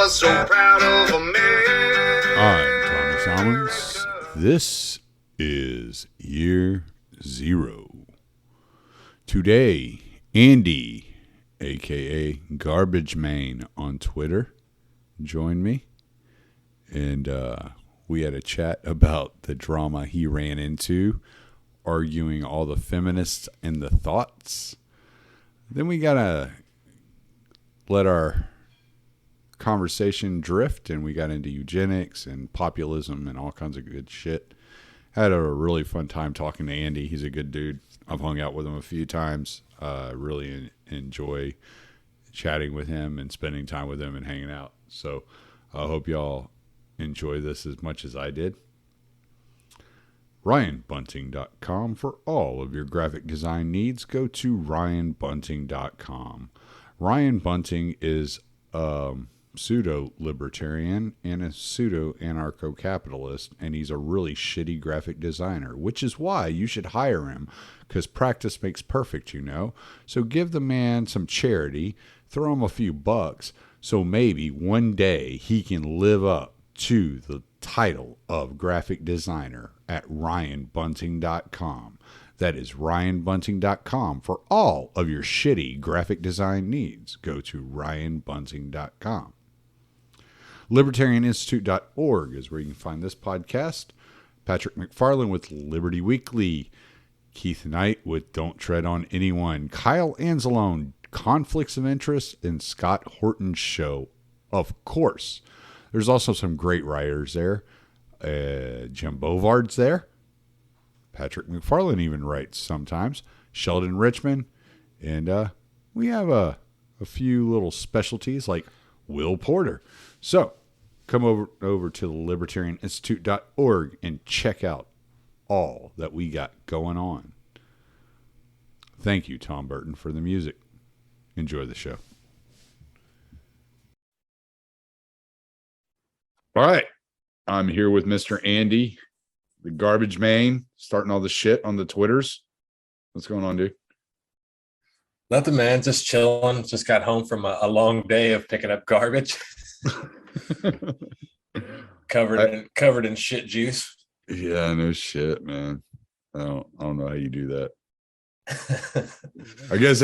was so proud of a man. I'm Thomas Almans. This is year 0. Today, Andy, aka Garbage Man on Twitter, joined me. And we had a chat about the drama he ran into, arguing all the feminists and the THOTs. Then we gotta let our conversation drift, and we got into eugenics and populism and all kinds of good shit. Had a really fun time talking to Andy. He's a good dude. I've hung out with him a few times. Really enjoy chatting with him and spending time with him and hanging out. So I hope y'all enjoy this as much as I did. RyanBunting.com for all of your graphic design needs. Go to RyanBunting.com. Ryan Bunting is pseudo-libertarian and a pseudo-anarcho-capitalist, and he's a really shitty graphic designer, which is why you should hire him, because practice makes perfect, you know. So give the man some charity, throw him a few bucks, so maybe one day he can live up to the title of graphic designer at RyanBunting.com. That is RyanBunting.com for all of your shitty graphic design needs. Go to RyanBunting.com. LibertarianInstitute.org is where you can find this podcast. Patrick McFarland with Liberty Weekly. Keith Knight with Don't Tread on Anyone. Kyle Anzalone, Conflicts of Interest, and Scott Horton's show, of course. There's also some great writers there. Jim Bovard's there. Patrick McFarland even writes sometimes. Sheldon Richmond. And we have a few little specialties like Will Porter. So come over to the libertarianinstitute.org and check out all that we got going on. Thank you, Tom Burton, for the music. Enjoy the show. All right. I'm here with Mr. Andy, the garbage man, starting all the shit on the Twitters. What's going on, dude? Nothing, man. Just chilling. Just got home from a long day of picking up garbage. covered in shit juice. Yeah, no shit, man. I don't know how you do that. I guess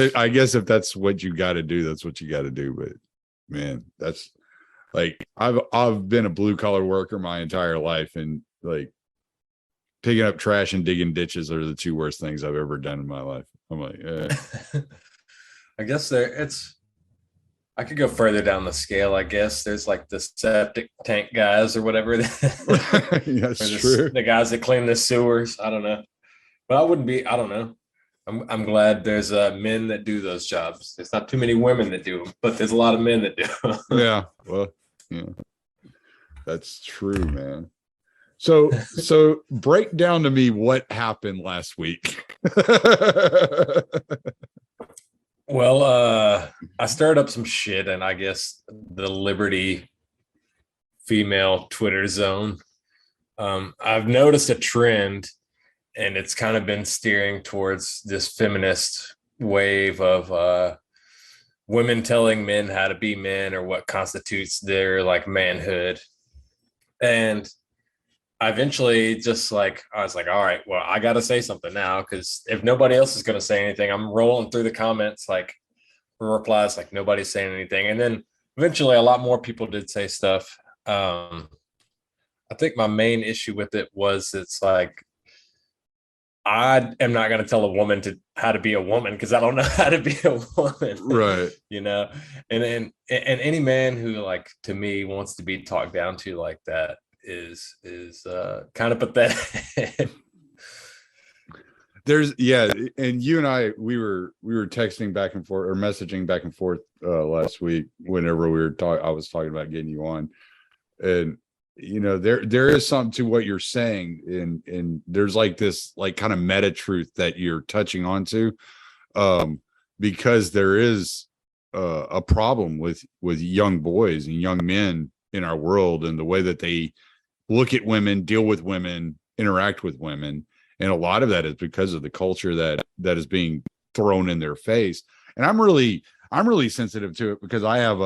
if that's what you got to do, that's what you got to do. But man, that's like I've been a blue collar worker my entire life, and like picking up trash and digging ditches are the two worst things I've ever done in my life. I'm like, I guess I could go further down the scale. I guess there's like the septic tank guys or whatever. That's true. The guys that clean the sewers. I don't know, but I don't know. I'm glad there's men that do those jobs. There's not too many women that do them, but there's a lot of men that do. Yeah, well, yeah, that's true, man. So break down to me what happened last week. Well, I stirred up some shit, and I guess the Liberty female Twitter zone. I've noticed a trend, and it's kind of been steering towards this feminist wave of women telling men how to be men or what constitutes their like manhood. And I eventually I was like, all right, well, I got to say something now, because if nobody else is going to say anything, I'm rolling through the comments, like replies, like nobody's saying anything. And then eventually a lot more people did say stuff. I think my main issue with it was it's like, I am not going to tell a woman how to be a woman, because I don't know how to be a woman. Right. You know, and any man who, like, to me wants to be talked down to like that is kind of pathetic. And you and I, we were texting back and forth or messaging back and forth last week whenever I was talking about getting you on. And you know, there is something to what you're saying, and there's like this like kind of meta truth that you're touching onto, because there is a problem with young boys and young men in our world, and the way that they look at women, deal with women, interact with women, and a lot of that is because of the culture that is being thrown in their face. And I'm really sensitive to it, because I have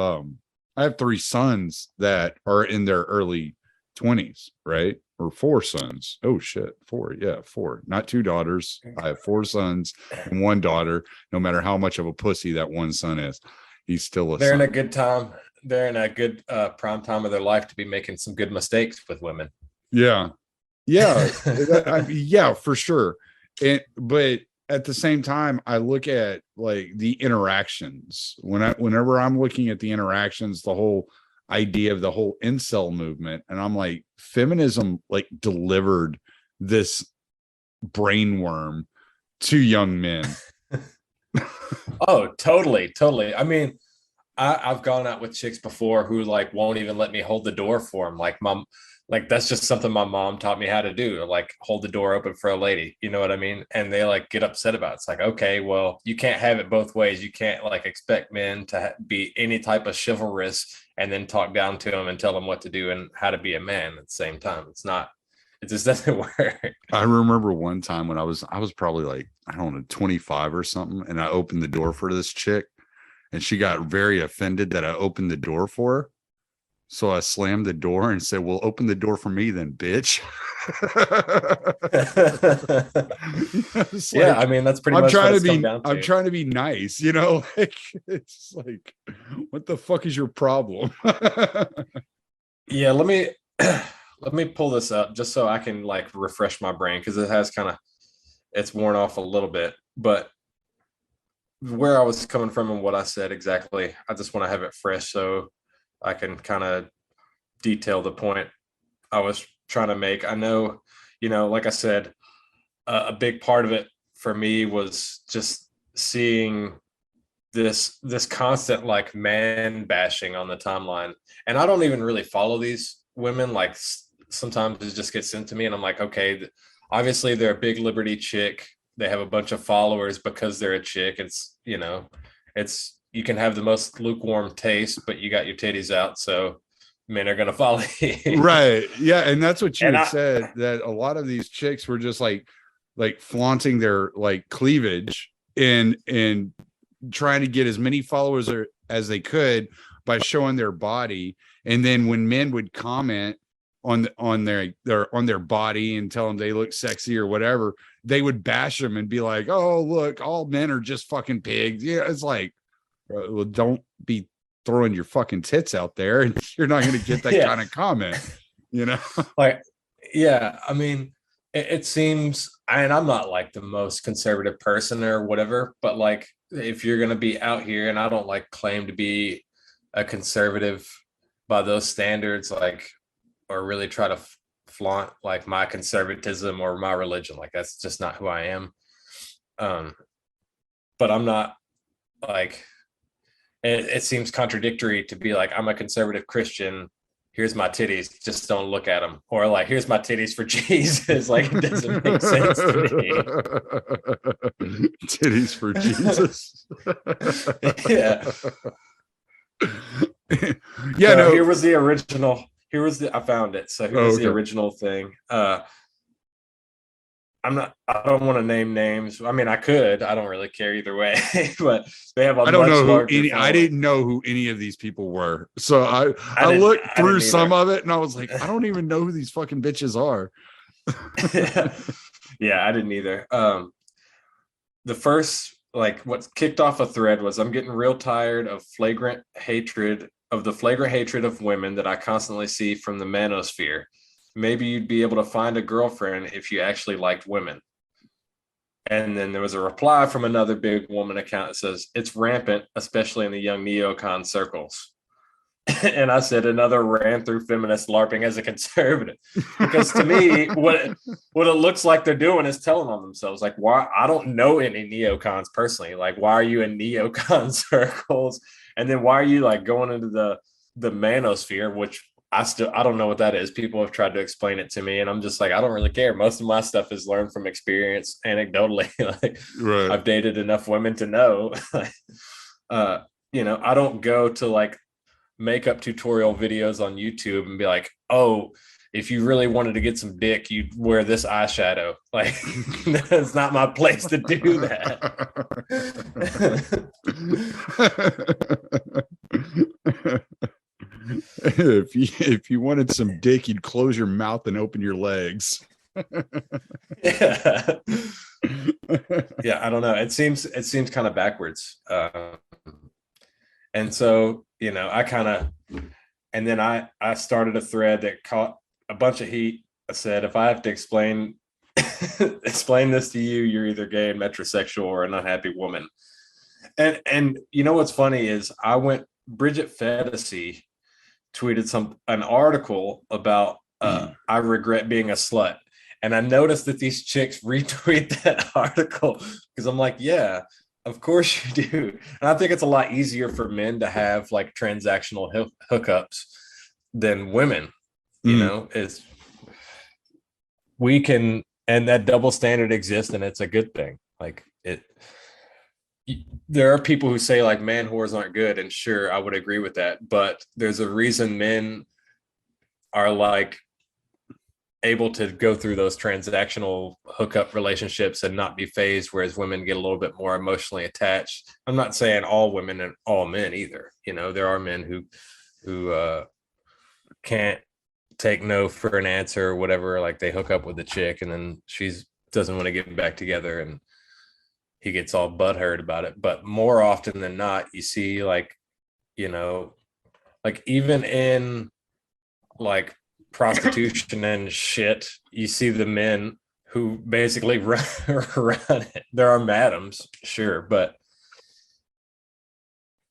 I have 3 sons that are in their early 20s, right? Or 4 sons. Oh shit, 4. Yeah, 4. Not 2 daughters. I have 4 sons and 1 daughter. No matter how much of a pussy that one son is, he's still a They're in son. a good time. They're in a good prime time of their life to be making some good mistakes with women. Yeah. Yeah. Yeah, for sure. But at the same time, I look at like the interactions whenever I'm looking at the interactions, the whole idea of the whole incel movement, and I'm like, feminism like delivered this brainworm to young men. Oh, totally. I mean, I've gone out with chicks before who like won't even let me hold the door for them. Like mom, like that's just something my mom taught me how to do, like hold the door open for a lady. You know what I mean? And they like get upset about it. It's like, okay, well, you can't have it both ways. You can't like expect men to be any type of chivalrous and then talk down to them and tell them what to do and how to be a man at the same time. It's not. It just doesn't work. I remember one time when I was probably like, I don't know, 25 or something, and I opened the door for this chick, and she got very offended that I opened the door for her. So I slammed the door and said, well, open the door for me then, bitch. Yeah, I mean, that's pretty much what it's come down to. I'm trying to be nice, you know? Like, it's like, what the fuck is your problem? Yeah, let me pull this up just so I can like refresh my brain, because it has kind of, it's worn off a little bit. But where I was coming from and what I said exactly, I just want to have it fresh so I can kind of detail the point I was trying to make. I know, like I said, a big part of it for me was just seeing this constant like man bashing on the timeline. And I don't even really follow these women. Like sometimes it just gets sent to me and I'm like, okay, obviously they're a big liberty chick. They have a bunch of followers because they're a chick. It's, you can have the most lukewarm taste, but you got your titties out, so men are gonna follow you. Right. Yeah. And that's what you said, that a lot of these chicks were just like flaunting their like cleavage and trying to get as many followers as they could by showing their body. And then when men would comment on their body and tell them they look sexy or whatever, they would bash them and be like, oh, look, all men are just fucking pigs. Yeah. It's like, well, don't be throwing your fucking tits out there and you're not going to get that kind of comment, Like, yeah, I mean, it seems, and I'm not like the most conservative person or whatever, but like, if you're going to be out here, and I don't like claim to be a conservative by those standards, like, or really try to flaunt like my conservatism or my religion, like that's just not who I am. But I'm not like, it seems contradictory to be like, I'm a conservative Christian, here's my titties, just don't look at them. Or like, here's my titties for Jesus. Like, it doesn't make sense to me. Titties for Jesus. Yeah. Yeah. So no. Here was the original. I found it. So here's the original thing. I don't want to name names. I mean, I could. I don't really care either way. But they have I don't know who I didn't know who any of these people were. So I looked through some of it and I was like, I don't even know who these fucking bitches are. Yeah, I didn't either. The first, like, what kicked off a thread was, I'm getting real tired of the flagrant hatred of women that I constantly see from the manosphere. Maybe you'd be able to find a girlfriend if you actually liked women. And then there was a reply from another big woman account that says, it's rampant, especially in the young neocon circles. And I said, another ran through feminist LARPing as a conservative. Because to me, what it looks like they're doing is telling on themselves. Like, why? I don't know any neocons personally. Like, why are you in neocon circles? And then why are you like going into the manosphere, which I don't know what that is. People have tried to explain it to me, and I'm just like, I don't really care. Most of my stuff is learned from experience, anecdotally. Like, right. I've dated enough women to know. I don't go to like makeup tutorial videos on YouTube and be like, oh, if you really wanted to get some dick, you'd wear this eyeshadow. Like, that's not my place to do that. if you wanted some dick, you'd close your mouth and open your legs. Yeah. Yeah, I don't know. It seems kind of backwards. And so, I kind of, and then I started a thread that caught a bunch of heat. I said, if I have to explain this to you, you're either gay and metrosexual or an unhappy woman. And what's funny is Bridget Fedesi tweeted an article about I regret being a slut. And I noticed that these chicks retweet that article because I'm like, yeah, of course you do. And I think it's a lot easier for men to have like transactional hookups than women. Is we can, and that double standard exists, and it's a good thing. Like there are people who say like man whores aren't good, and sure, I would agree with that. But there's a reason men are like able to go through those transactional hookup relationships and not be phased, whereas women get a little bit more emotionally attached. I'm not saying all women and all men either. There are men who can't take no for an answer or whatever. Like they hook up with the chick and then she doesn't want to get back together and he gets all butthurt about it. But more often than not, you see like even in like prostitution and shit, you see the men who basically run it. There are madams, sure, but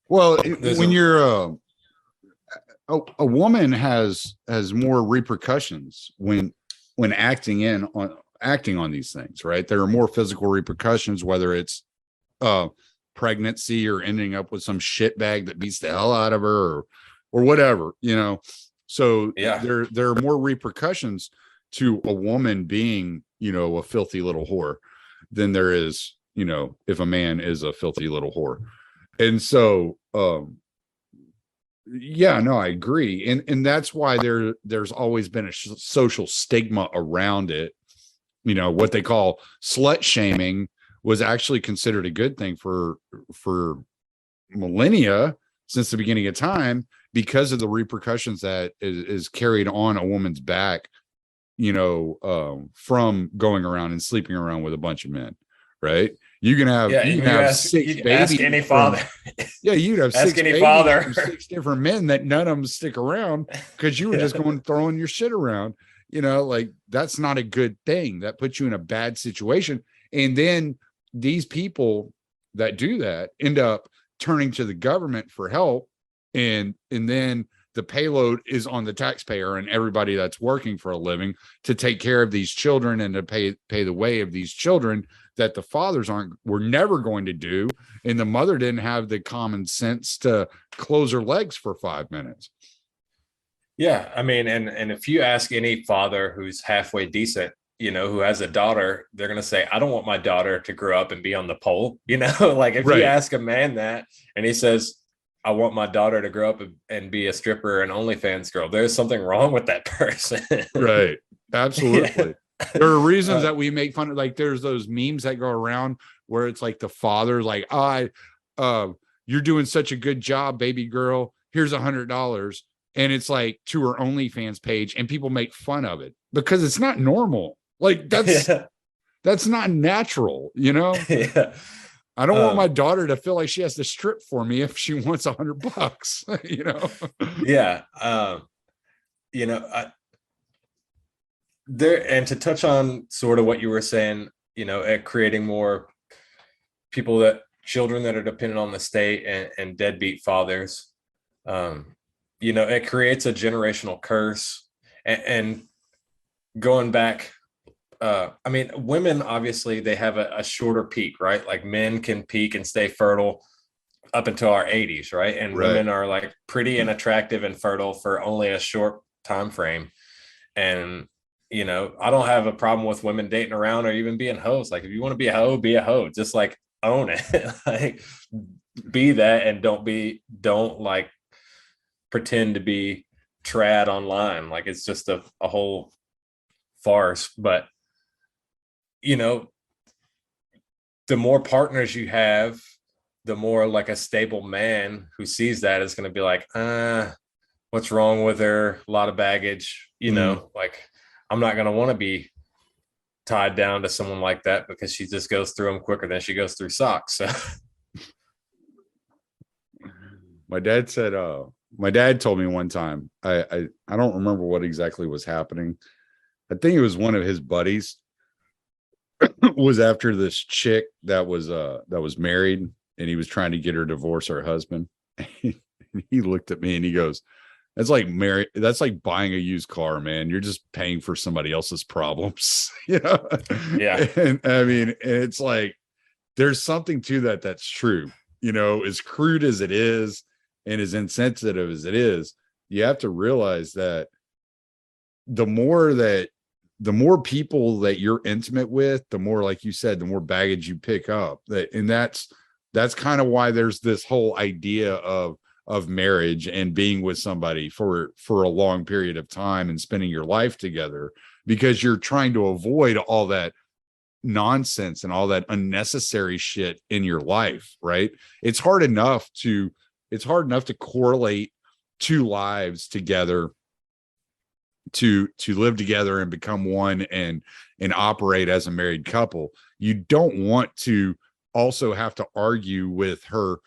when you're a woman has more repercussions when acting on these things, right? There are more physical repercussions, whether it's pregnancy or ending up with some shitbag that beats the hell out of her or whatever, So yeah, there are more repercussions to a woman being, a filthy little whore than there is, if a man is a filthy little whore. And so, yeah, no, I agree. And that's why there's always been a social stigma around it. What they call slut shaming was actually considered a good thing for millennia since the beginning of time, because of the repercussions that is carried on a woman's back, from going around and sleeping around with a bunch of men, right? You can have six babies. Ask any father. Yeah, you'd have ask six any babies father. from 6 different men that none of them stick around because you were just going throwing your shit around. Like that's not a good thing. That puts you in a bad situation. And then these people that do that end up turning to the government for help. And then the payload is on the taxpayer and everybody that's working for a living to take care of these children and to pay the way of these children that the fathers were never going to do. And the mother didn't have the common sense to close her legs for 5 minutes. Yeah. I mean, and if you ask any father who's halfway decent, who has a daughter, they're going to say, I don't want my daughter to grow up and be on the pole. Like if you ask a man that and he says, I want my daughter to grow up and be a stripper and OnlyFans girl, there's something wrong with that person. Right. Absolutely. Yeah. There are reasons that we make fun of, like there's those memes that go around where it's like the father, like, you're doing such a good job, baby girl. Here's $100. And it's like to her OnlyFans page and people make fun of it because it's not normal. Like that's not natural, Yeah. I don't want my daughter to feel like she has to strip for me if she wants $100, Yeah. There, and to touch on sort of what you were saying, at creating more children that are dependent on the state and deadbeat fathers, it creates a generational curse and going back. I mean, women, obviously, they have a shorter peak, right? Like men can peak and stay fertile up until our 80s, right? And women are like pretty and attractive and fertile for only a short time frame. And, I don't have a problem with women dating around or even being hoes. Like if you want to be a hoe, be a hoe. Just like own it. Like be that and don't like pretend to be trad online. Like it's just a whole farce. But the more partners you have, the more like a stable man who sees that is going to be like, what's wrong with her, a lot of baggage, like I'm not going to want to be tied down to someone like that because she just goes through them quicker than she goes through socks. So my dad said, my dad told me one time, I don't remember what exactly was happening. I think it was one of his buddies was after this chick that was married, and he was trying to get her to divorce her husband. He looked at me and he goes, that's like buying a used car, man. You're just paying for somebody else's problems. Yeah. And I mean, it's like there's something to that that's true. As crude as it is and as insensitive as it is, you have to realize that the more people that you're intimate with, the more, like you said, the more baggage you pick up. And that's kind of why there's this whole idea of marriage and being with somebody for a long period of time and spending your life together, because you're trying to avoid all that nonsense and all that unnecessary shit in your life, right? It's hard enough to correlate two lives together, to live together and become one and operate as a married couple. You don't want to also have to argue with her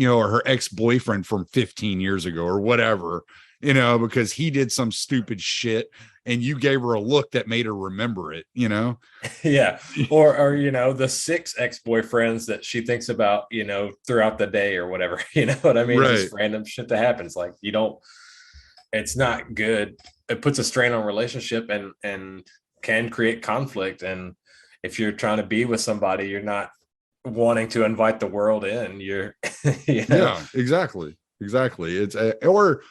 or her ex-boyfriend from 15 years ago or whatever, because he did some stupid shit and you gave her a look that made her remember it. Yeah. Or the 6 ex-boyfriends that she thinks about, throughout the day or whatever, you know what I mean? Right. Just random shit that happens. Like it's not good. It puts a strain on relationship and can create conflict. And if you're trying to be with somebody, you're not wanting to invite the world in. You're, Yeah, exactly. It's or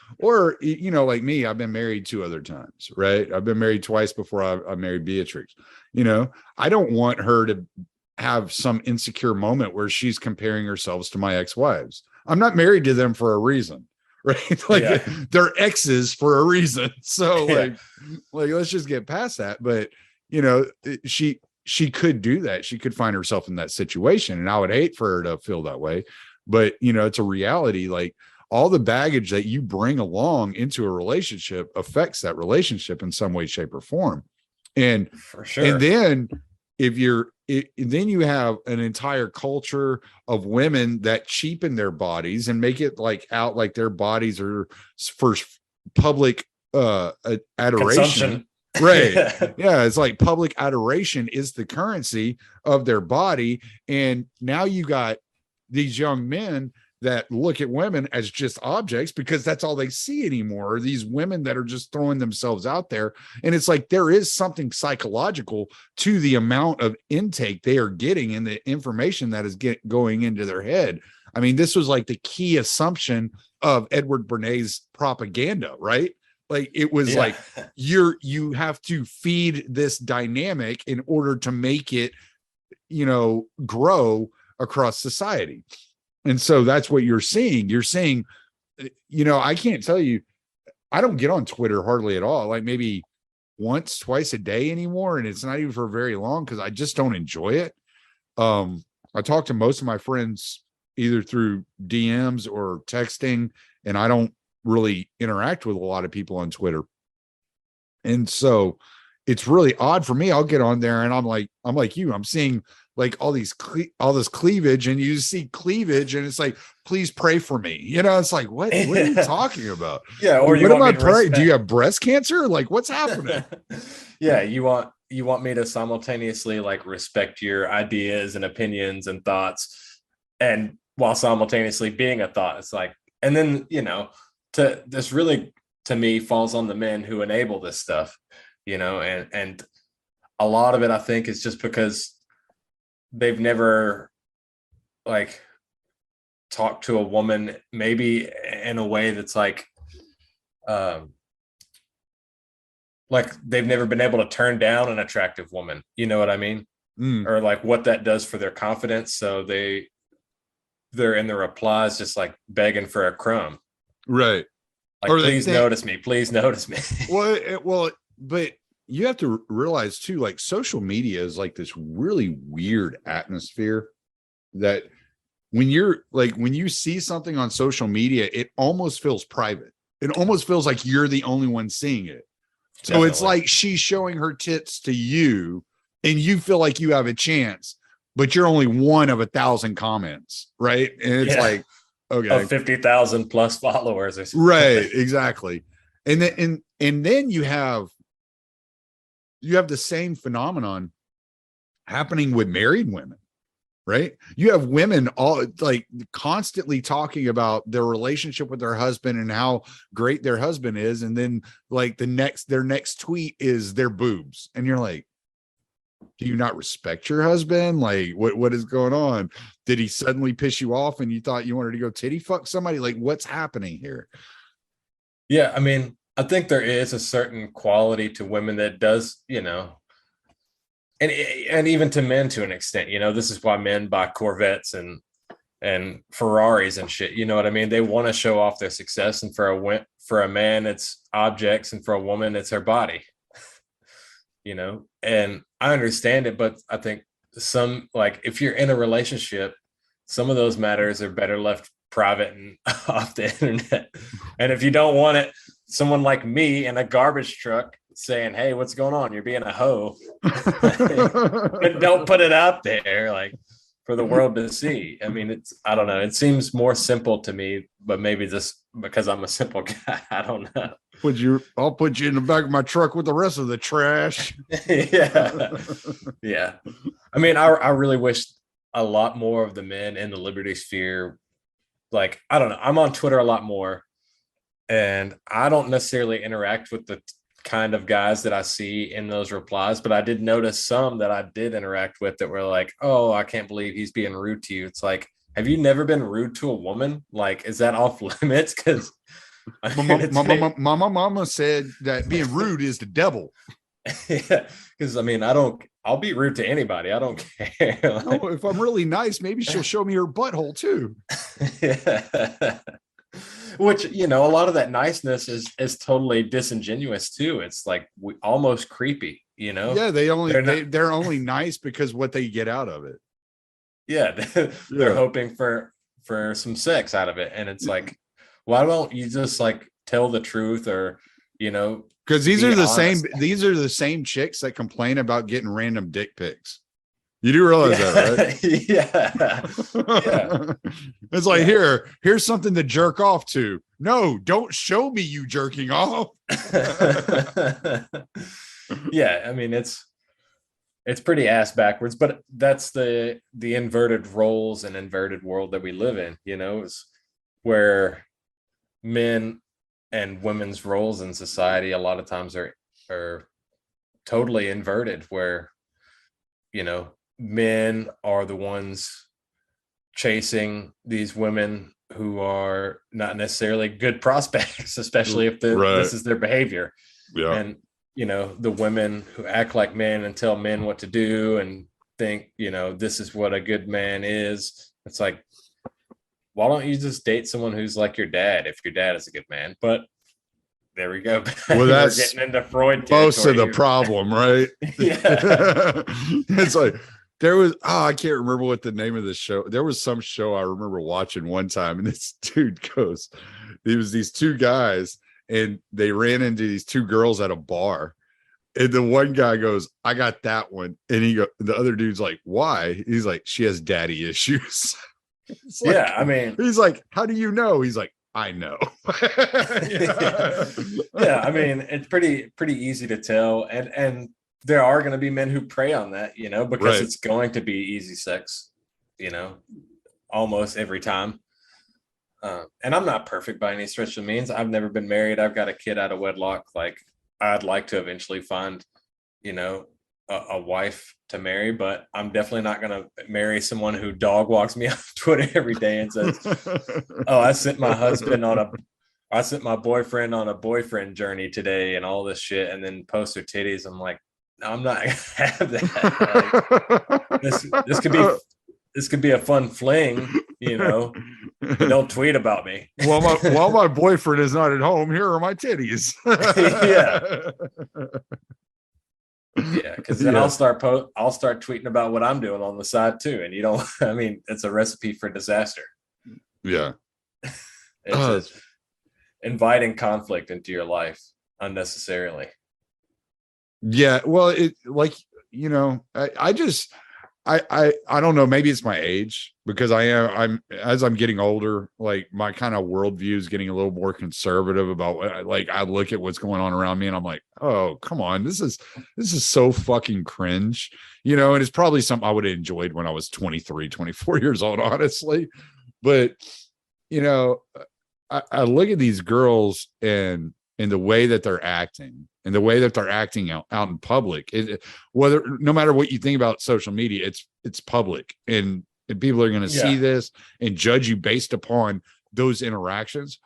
like me, I've been married 2 other times, right? I've been married twice before I married Beatrix. I don't want her to have some insecure moment where she's comparing herself to my ex-wives. I'm not married to them for a reason. Right, like they're exes for a reason. So like let's just get past that. But she could do that. She could find herself in that situation, and I would hate for her to feel that way. But it's a reality. Like all the baggage that you bring along into a relationship affects that relationship in some way, shape, or form. And for sure. And then then you have an entire culture of women that cheapen their bodies and make it out like their bodies are for public adoration. Right. Yeah. It's like public adoration is the currency of their body. And now you got these young men that look at women as just objects because that's all they see anymore. These women that are just throwing themselves out there. And it's like, there is something psychological to the amount of intake they are getting and the information that is going into their head. I mean, this was like the key assumption of Edward Bernays' propaganda, right? Like it was like, you have to feed this dynamic in order to make it, grow across society. And so that's what you're seeing. You're saying, I can't tell you, I don't get on Twitter hardly at all, like maybe once, twice a day anymore. And it's not even for very long because I just don't enjoy it. I talk to most of my friends either through DMs or texting, and I don't really interact with a lot of people on Twitter. And so it's really odd for me. I'll get on there and I'm like you, I'm seeing like all this cleavage, and you see cleavage and it's like, please pray for me. It's like, what are you talking about? Yeah. Or what am I praying? Do you have breast cancer? Like what's happening? Yeah. You want me to simultaneously like respect your ideas and opinions and thoughts, and while simultaneously being a thought. It's like, and then, this really to me falls on the men who enable this stuff, and a lot of it, I think, is just because they've never like talked to a woman maybe in a way that's like they've never been able to turn down an attractive woman, you know what I mean? Or like what that does for their confidence. So they're in the replies just like begging for a crumb, right? Like, please notice me. Well, but you have to realize too, like social media is like this really weird atmosphere that when you see something on social media, it almost feels private. It almost feels like you're the only one seeing it. So Definitely. it's like she's showing her tits to you and you feel like you have a chance, but you're only one of 1,000 comments, right? And it's like, okay, of 50,000 plus followers or something. right, exactly. And then you have the same phenomenon happening with married women, right? You have women all like constantly talking about their relationship with their husband and how great their husband is, and then like their next tweet is their boobs, and you're like, do you not respect your husband? Like, what is going on? Did he suddenly piss you off and you thought you wanted to go titty fuck somebody? Like, what's happening here? Yeah, I mean, I think there is a certain quality to women that does, and even to men to an extent, this is why men buy Corvettes and Ferraris and shit. You know what I mean? They want to show off their success, and for a man, it's objects, and for a woman, it's her body. And I understand it, but I think if you're in a relationship, some of those matters are better left private and off the internet. And if you don't want it, someone like me in a garbage truck saying, hey, what's going on? You're being a hoe. But don't put it out there like for the world to see. I mean, I don't know. It seems more simple to me, but maybe just because I'm a simple guy. I don't know. I'll put you in the back of my truck with the rest of the trash. Yeah. Yeah. I mean, I really wish a lot more of the men in the liberty sphere, like, I don't know, I'm on Twitter a lot more, and I don't necessarily interact with the kind of guys that I see in those replies, but I did notice some that I did interact with that were like, oh, I can't believe he's being rude to you. It's like, have you never been rude to a woman? Like, is that off limits? Because my mama said that being rude is the devil. Yeah, because I mean, I'll be rude to anybody. I don't care. No, if I'm really nice, maybe she'll show me her butthole too. Yeah. Which, a lot of that niceness is totally disingenuous too. It's like almost creepy, Yeah, they're only nice because what they get out of it. Yeah, they're hoping for some sex out of it, and it's like, why don't you just like tell the truth, or because these are the same chicks that complain about getting random dick pics. You do realize that, right? Yeah. It's like, here's something to jerk off to. No, don't show me you jerking off. Yeah, I mean, it's pretty ass backwards, but that's the inverted roles and inverted world that we live in, is where men and women's roles in society a lot of times are totally inverted, where men are the ones chasing these women who are not necessarily good prospects, especially if this is their behavior. Yeah. And the women who act like men and tell men what to do and think this is what a good man is. It's like, why don't you just date someone who's like your dad if your dad is a good man? But there we go. Well, that's getting into Freud most of the problem, right? Yeah. It's like there was, I can't remember what the name of the show. There was some show I remember watching one time, and this dude goes, there was these two guys, and they ran into these two girls at a bar. And the one guy goes, I got that one. And the other dude's like, why? He's like, she has daddy issues. Like, yeah, I mean, he's like, how do you know? He's like, I know. Yeah, I mean, it's pretty easy to tell, and there are going to be men who prey on that, because it's going to be easy sex, almost every time. And I'm not perfect by any stretch of the means. I've never been married. I've got a kid out of wedlock. Like, I'd like to eventually find, a wife to marry, but I'm definitely not going to marry someone who dog walks me on Twitter every day and says, oh, I sent my boyfriend on a boyfriend journey today and all this shit, and then post her titties. I'm like, no, I'm not going to have that. Like, this could be a fun fling, but don't tweet about me. While my boyfriend is not at home, here are my titties. Yeah. Yeah, because then I'll start tweeting about what I'm doing on the side too, and you don't. I mean, it's a recipe for disaster. Yeah, It's just inviting conflict into your life unnecessarily. yeah. Well, it like I don't know. Maybe it's my age because I'm as I'm getting older, like my kind of worldview is getting a little more conservative about like I look at what's going on around me and I'm like, oh, come on, this is so fucking cringe, and it's probably something I would have enjoyed when I was 23, 24 years old, honestly. But I look at these girls and the way that they're acting and the way that they're acting out in public, whether no matter what you think about social media, it's public and people are going to see this and judge you based upon those interactions.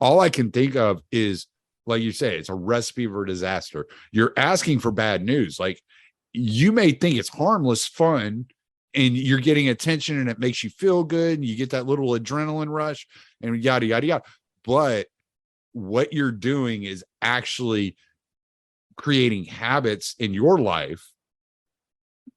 All I can think of is, like you say, it's a recipe for disaster. You're asking for bad news. Like you may think it's harmless fun and you're getting attention and it makes you feel good and you get that little adrenaline rush and yada, yada, yada. But what you're doing is actually creating habits in your life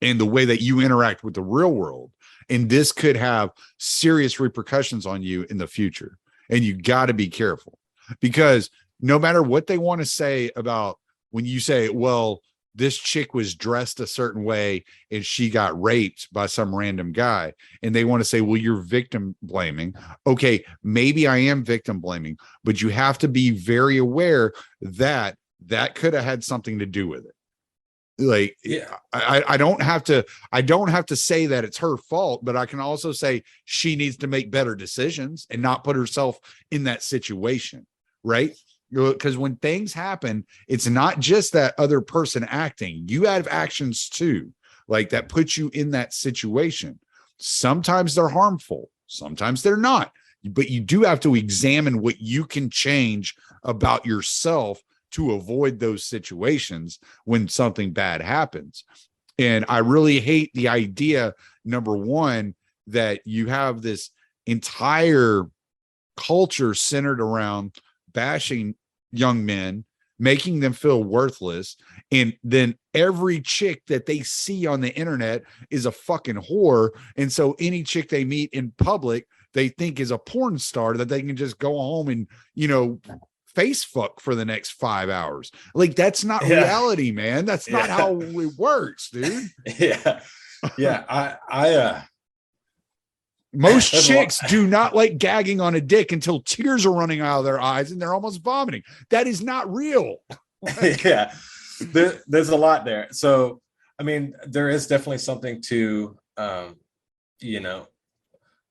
and the way that you interact with the real world. And this could have serious repercussions on you in the future. And you got to be careful because no matter what they want to say about when you say, well, this chick was dressed a certain way and she got raped by some random guy, and they want to say, well, you're victim blaming. Okay, maybe I am victim blaming, but you have to be very aware that that could have had something to do with it. Like, I don't have to say that it's her fault, but I can also say she needs to make better decisions and not put herself in that situation, right? Because when things happen, it's not just that other person acting. You have actions too, like that put you in that situation. Sometimes they're harmful, sometimes they're not. But you do have to examine what you can change about yourself to avoid those situations when something bad happens. And I really hate the idea, number one, that you have this entire culture centered around bashing young men, making them feel worthless, and then every chick that they see on the internet is a fucking whore, and so any chick they meet in public they think is a porn star that they can just go home and face fuck for the next 5 hours. Like that's not reality, man. That's not how it works, dude. I most chicks do not like gagging on a dick until tears are running out of their eyes and they're almost vomiting. That is not real. There's a lot there. So, I mean, there is definitely something to,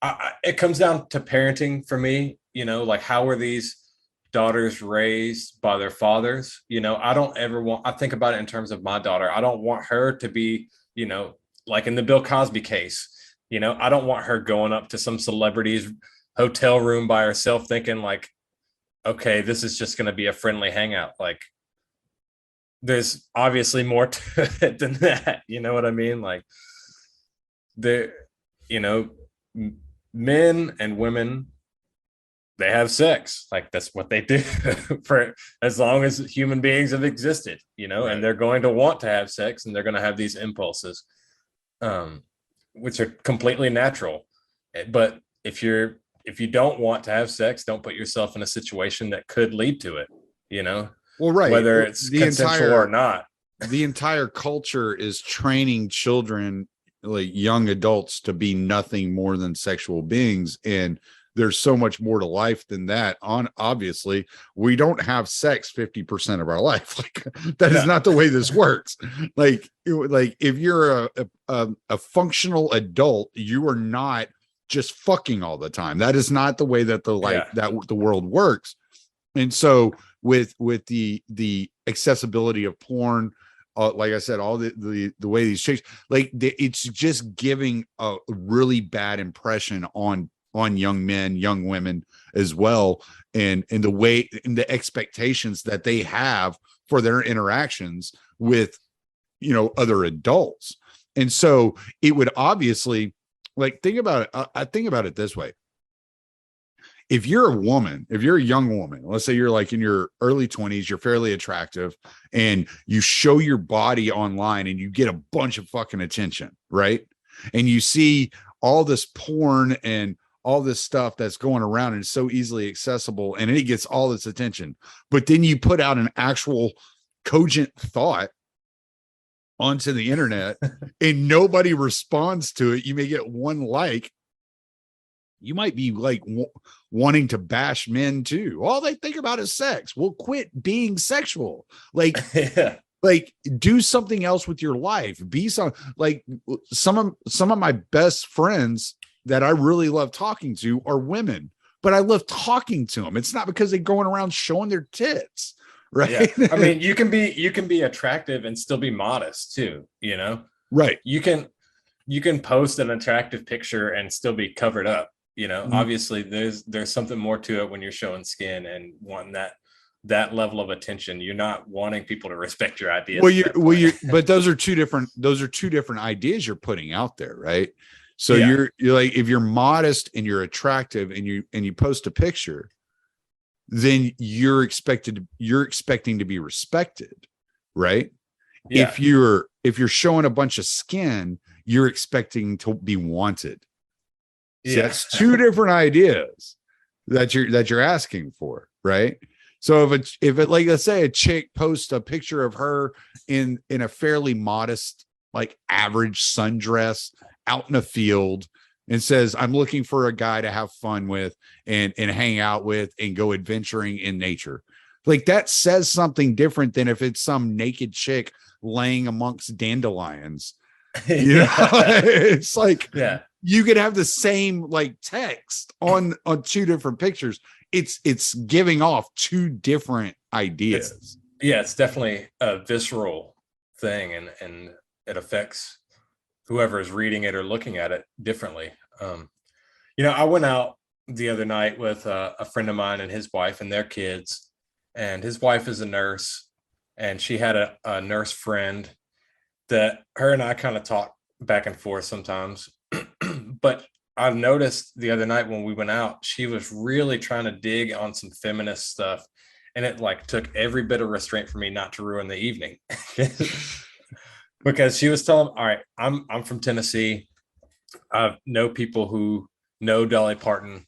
it comes down to parenting for me, like how were these daughters raised by their fathers? I think about it in terms of my daughter. I don't want her to be, like in the Bill Cosby case, I don't want her going up to some celebrity's hotel room by herself thinking like, okay, this is just going to be a friendly hangout. Like there's obviously more to it than that. You know what I mean? Like men and women, they have sex. Like that's what they do for as long as human beings have existed, right. And they're going to want to have sex and they're going to have these impulses. Which are completely natural. But if you don't want to have sex, don't put yourself in a situation that could lead to it, Well, right. Whether it's consensual or not. The entire culture is training children, like young adults, to be nothing more than sexual beings. And there's so much more to life than that. Obviously, we don't have sex 50% of our life. Like that is not the way this works. Like if you're a functional adult, you are not just fucking all the time. That is not the way that that the world works. And so with the accessibility of porn, like I said, all the way these chicks, it's just giving a really bad impression on young men, young women as well, and the way and the expectations that they have for their interactions with other adults. And so it would obviously, like, think about it. I think about it this way. if you're a woman, if you're a young woman, let's say you're like in your early 20s, you're fairly attractive, and you show your body online and you get a bunch of fucking attention, right? And you see all this porn and all this stuff that's going around and it's so easily accessible and it gets all this attention. But then you put out an actual cogent thought onto the internet and nobody responds to it. You may get one like. You might be like wanting to bash men too. All they think about is sex. Well, quit being sexual. Like, like do something else with your life. Be some of my best friends that I really love talking to are women, but I love talking to them. It's not because they're going around showing their tits, right? Yeah. I mean, you can be attractive and still be modest too, you know? Right. You can post an attractive picture and still be covered up, you know? Mm-hmm. Obviously there's something more to it when you're showing skin and wanting that level of attention. You're not wanting people to respect your ideas. But those are two different ideas you're putting out there, right? So you're like, if you're modest and you're attractive and you post a picture, then you're expecting to be respected, right? Yeah. If you're showing a bunch of skin, you're expecting to be wanted. So that's two different ideas that you're asking for, right? So if it like, let's say a chick posts a picture of her in a fairly modest, like average sundress out in a field and says, I'm looking for a guy to have fun with and hang out with and go adventuring in nature. Like that says something different than if it's some naked chick laying amongst dandelions. You know, it's like, you could have the same like text on two different pictures. It's giving off two different ideas. It's definitely a visceral thing, and it affects whoever is reading it or looking at it differently. You know, I went out the other night with a friend of mine and his wife and their kids, and his wife is a nurse, and she had a nurse friend that her and I kind of talk back and forth sometimes. But I noticed the other night when we went out, she was really trying to dig on some feminist stuff, and it like took every bit of restraint for me not to ruin the evening. Because she was telling, all right, I'm from Tennessee. I know people who know Dolly Parton.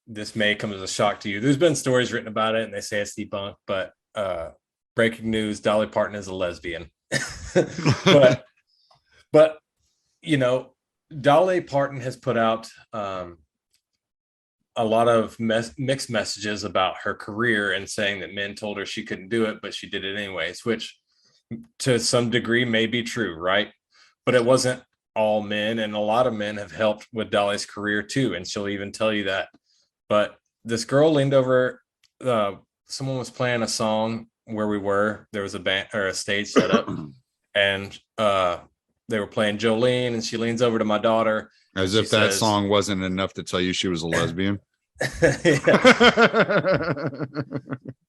This may come as a shock to you. There's been stories written about it and they say it's debunked, but breaking news, Dolly Parton is a lesbian. but you know, Dolly Parton has put out a lot of mixed messages about her career and saying that men told her she couldn't do it, but she did it anyways, which to some degree may be true, right? But it wasn't all men, and a lot of men have helped with Dolly's career too, and she'll even tell you that. But this girl leaned over, someone was playing a song where we were, there was a band or a stage set up, and they were playing Jolene, and she leans over to my daughter. As if that song wasn't enough to tell you she was a lesbian.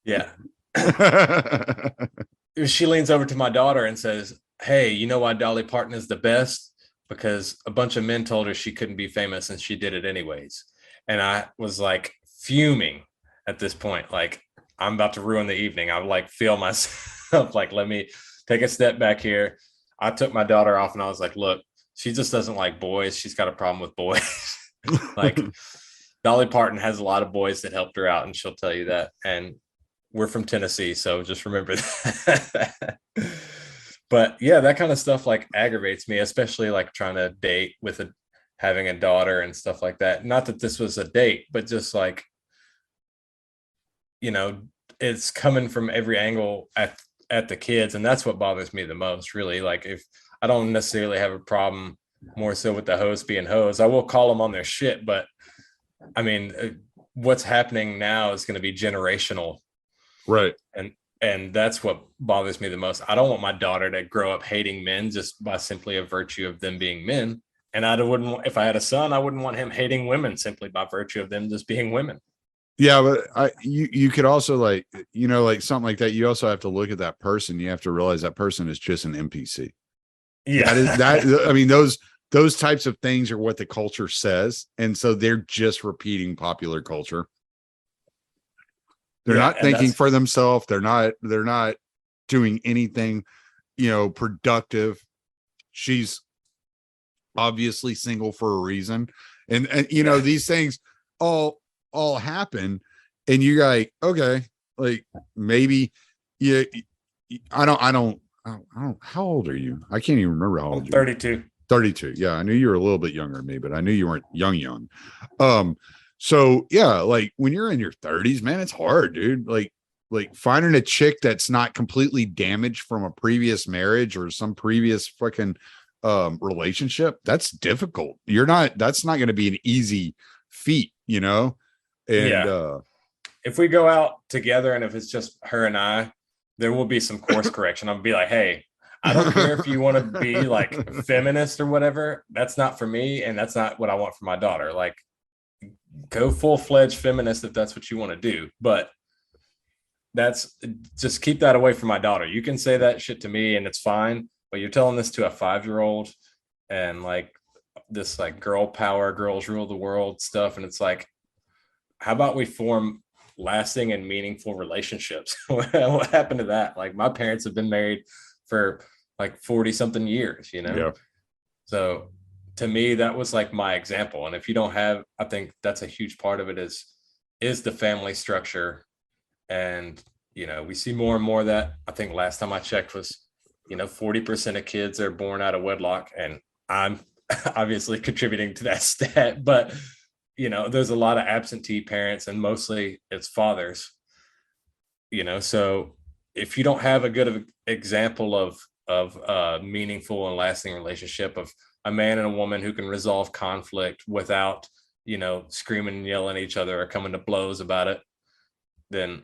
Yeah. She leans over to my daughter and says, hey, you know why Dolly Parton is the best? Because a bunch of men told her she couldn't be famous and she did it anyways. And I was like fuming at this point. Like, I'm about to ruin the evening. I like feel myself like, let me take a step back here. I took my daughter off and I was like, look, she just doesn't like boys. She's got a problem with boys. Like, Dolly Parton has a lot of boys that helped her out, and she'll tell you that. And we're from Tennessee, so just remember that. But yeah, that kind of stuff like aggravates me, especially like trying to date with having a daughter and stuff like that. Not that this was a date, but just like, you know, it's coming from every angle at the kids, and that's what bothers me the most, really. Like, if I don't necessarily have a problem more so with the hoes being hoes, I will call them on their shit, but I mean, what's happening now is going to be generational. Right. And that's what bothers me the most. I don't want my daughter to grow up hating men just by simply a virtue of them being men. And I wouldn't, if I had a son, I wouldn't want him hating women simply by virtue of them just being women. Yeah, but you could also, like, you know, like something like that. You also have to look at that person. You have to realize that person is just an NPC. Yeah, that I mean, those those types of things are what the culture says. And so they're just repeating popular culture. They're not thinking for themselves. They're not doing anything, productive. She's obviously single for a reason. And these things all happen. And you're like, okay, like maybe, yeah, I don't, how old are you? I can't even remember how old I'm 32. 32. Yeah, I knew you were a little bit younger than me, but I knew you weren't young. So yeah, like when you're in your 30s, man, it's hard, dude. Like finding a chick that's not completely damaged from a previous marriage or some previous fucking relationship, that's difficult. That's not going to be an easy feat, And if we go out together and if it's just her and I, there will be some course correction. I'll be like, hey, I don't care if you want to be like feminist or whatever. That's not for me. And that's not what I want for my daughter. Like, go full-fledged feminist if that's what you want to do. But that's just keep that away from my daughter. You can say that shit to me and it's fine. But you're telling this to a 5-year-old and like this like girl power, girls rule the world stuff. And it's like, how about we form lasting and meaningful relationships? What happened to that? Like my parents have been married for like 40 something years, Yeah. So to me, that was like my example. And if you don't have, I think that's a huge part of it is the family structure. And, we see more and more of that. I think last time I checked was, 40% of kids are born out of wedlock. And I'm obviously contributing to that stat, but there's a lot of absentee parents and mostly it's fathers, so if you don't have a good example of a meaningful and lasting relationship of a man and a woman who can resolve conflict without, screaming and yelling at each other or coming to blows about it, then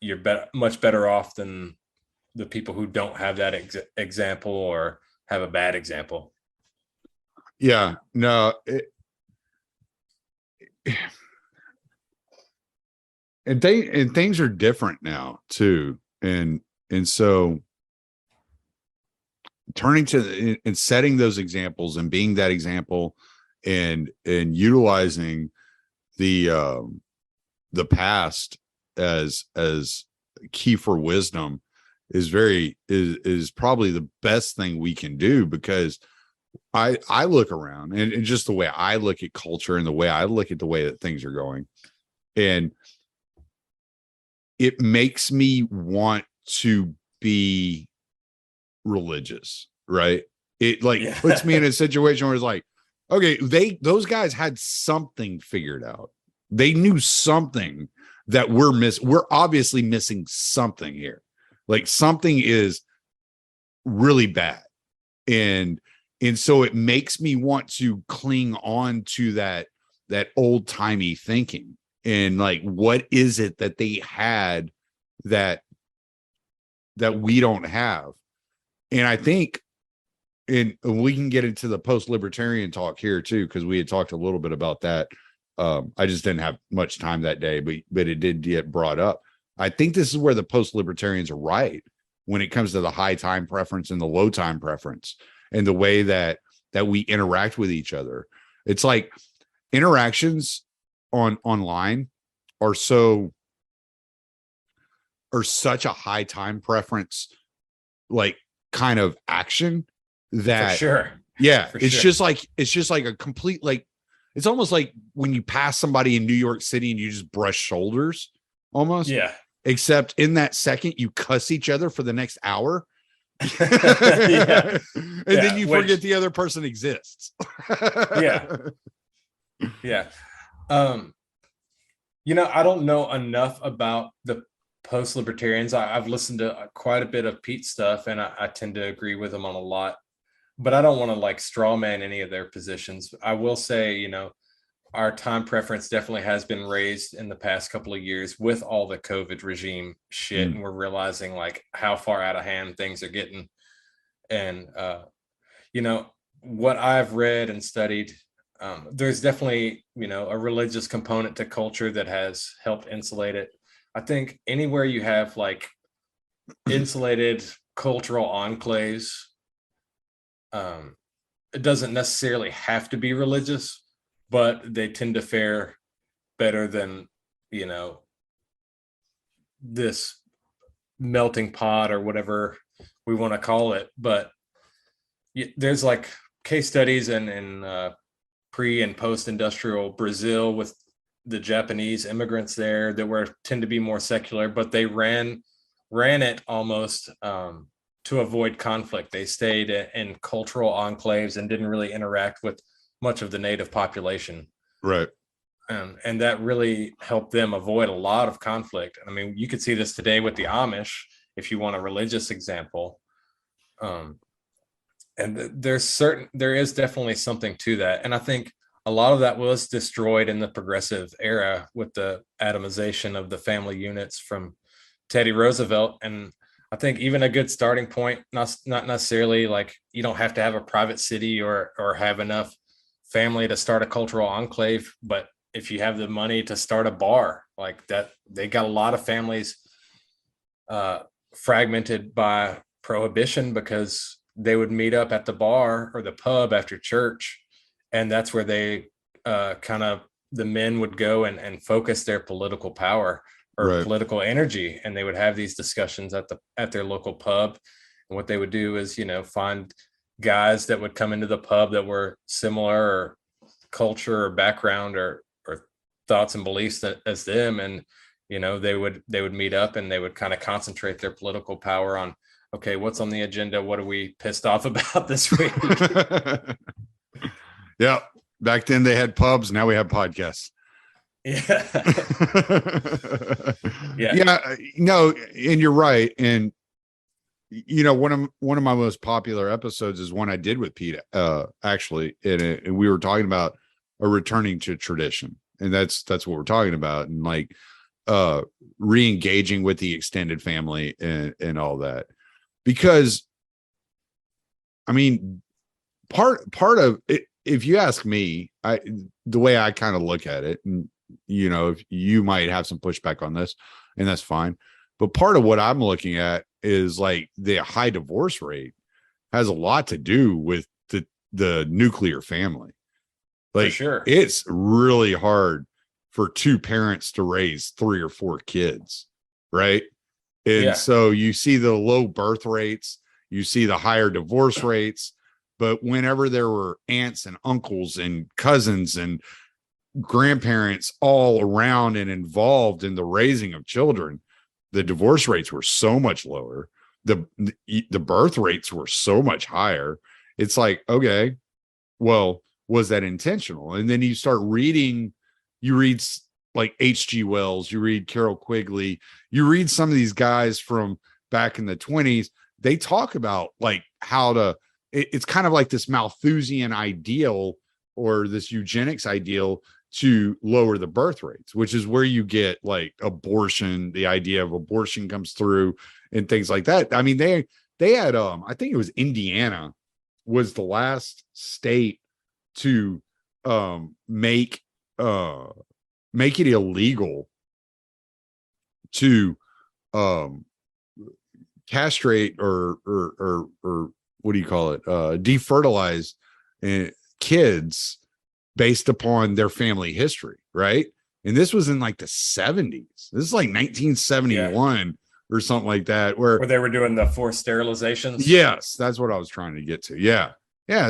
you're much better off than the people who don't have that example or have a bad example. Yeah, no, and things are different now too. And so turning to and setting those examples and being that example and utilizing the past as key for wisdom is probably the best thing we can do, because I look around and just the way I look at culture and the way I look at the way that things are going, and it makes me want to be religious, right? It puts me in a situation where it's like, okay, those guys had something figured out. They knew something that we're obviously missing something here. Like something is really bad. And so it makes me want to cling on to that old-timey thinking. And like, what is it that they had that we don't have? And I think, and we can get into the post-libertarian talk here too, because we had talked a little bit about that. I just didn't have much time that day, but it did get brought up. I think this is where the post-libertarians are right when it comes to the high time preference and the low time preference and the way that we interact with each other. It's like interactions online are such a high time preference, like kind of action that for sure. Yeah, it's just like a complete, like, it's almost like when you pass somebody in New York City and you just brush shoulders almost. Yeah. Except in that second you cuss each other for the next hour. Yeah. And then you forget the other person exists. Yeah. Yeah. I don't know enough about the post-libertarians. I've listened to quite a bit of Pete's stuff and I tend to agree with him on a lot, but I don't want to like straw man any of their positions. I will say, our time preference definitely has been raised in the past couple of years with all the COVID regime shit. And we're realizing like how far out of hand things are getting. And, what I've read and studied, there's definitely, a religious component to culture that has helped insulate it. I think anywhere you have like insulated cultural enclaves, it doesn't necessarily have to be religious, but they tend to fare better than, this melting pot or whatever we want to call it. But there's like case studies in pre and post industrial Brazil with the Japanese immigrants there that tend to be more secular, but they ran it almost to avoid conflict. They stayed in cultural enclaves and didn't really interact with much of the native population. Right. And that really helped them avoid a lot of conflict. I mean, you could see this today with the Amish, if you want a religious example. And there is definitely something to that. And I think a lot of that was destroyed in the progressive era with the atomization of the family units from Teddy Roosevelt. And I think even a good starting point, not necessarily like you don't have to have a private city or have enough family to start a cultural enclave, but if you have the money to start a bar like that, they got a lot of families fragmented by prohibition because they would meet up at the bar or the pub after church. And that's where they the men would go and focus their political power or political energy. And they would have these discussions at their local pub. And what they would do is, find guys that would come into the pub that were similar or culture or background or thoughts and beliefs as them. And, they would meet up and they would kind of concentrate their political power on, okay, what's on the agenda? What are we pissed off about this week? Yeah. Back then they had pubs. Now we have podcasts. Yeah. Yeah. No, and you're right. And, one of my most popular episodes is one I did with Pete, actually. And we were talking about a returning to tradition. And that's what we're talking about. And like, re-engaging with the extended family and all that, because I mean, part of it, if you ask me, the way I kind of look at it, and if you might have some pushback on this, and that's fine, but part of what I'm looking at is like the high divorce rate has a lot to do with the nuclear family. Like, for sure, it's really hard for two parents to raise 3 or 4 kids, right? And so you see the low birth rates, you see the higher divorce rates, but whenever there were aunts and uncles and cousins and grandparents all around and involved in the raising of children, the divorce rates were so much lower. The birth rates were so much higher. It's like, okay, well, was that intentional? And then you start reading, you read like H.G. Wells, you read Carol Quigley, you read some of these guys from back in the 1920s. They talk about like how it's kind of like this Malthusian ideal or this eugenics ideal to lower the birth rates, which is where you get like abortion, the idea of abortion comes through and things like that. I mean, they had, I think it was Indiana was the last state to make it illegal to castrate or what do you call it? Defertilize kids based upon their family history, right? And this was in like the 70s. This is like 1971 or something like that, where they were doing the forced sterilizations. Yes, that's what I was trying to get to. Yeah.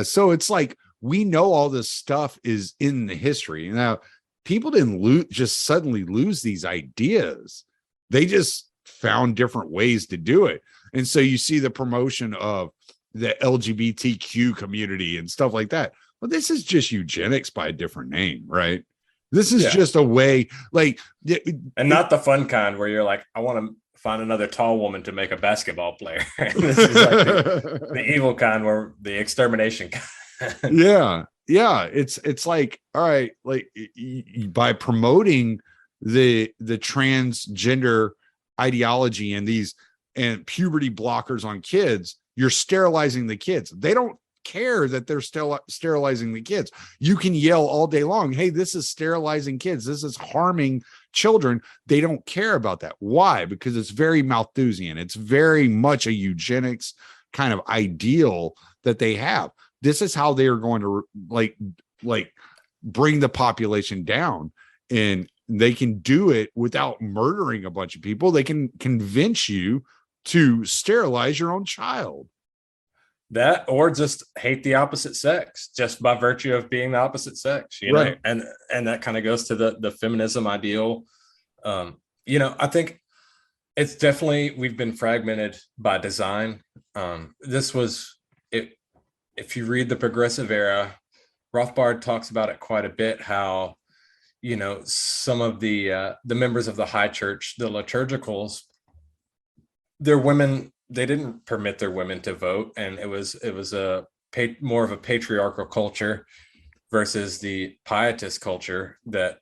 So it's like we know all this stuff is in the history. Now, people didn't just suddenly lose these ideas. They just found different ways to do it. And so you see the promotion of the LGBTQ community and stuff like that. Well, this is just eugenics by a different name, right? This is just a way, like, and not the fun kind where you're like, I want to find another tall woman to make a basketball player. This is like the evil kind, where the extermination kind. Yeah. It's like, all right, like by promoting the transgender ideology and puberty blockers on kids, you're sterilizing the kids. They don't care that they're still sterilizing the kids. You can yell all day long, hey, this is sterilizing kids, this is harming children. They don't care about that. Why? Because it's very Malthusian. It's very much a eugenics kind of ideal that they have. this is how they are going to like bring the population down, and they can do it without murdering a bunch of people. They can convince you to sterilize your own child. That, or just hate the opposite sex just by virtue of being the opposite sex, you Right. know, and that kind of goes to the feminism ideal. You know, I think it's definitely, we've been fragmented by design. This was it. If you read the progressive era, Rothbard talks about it quite a bit, how, you know, some of the members of the high church, the liturgicals, their women, they didn't permit their women to vote, and it was more of a patriarchal culture versus the pietist culture that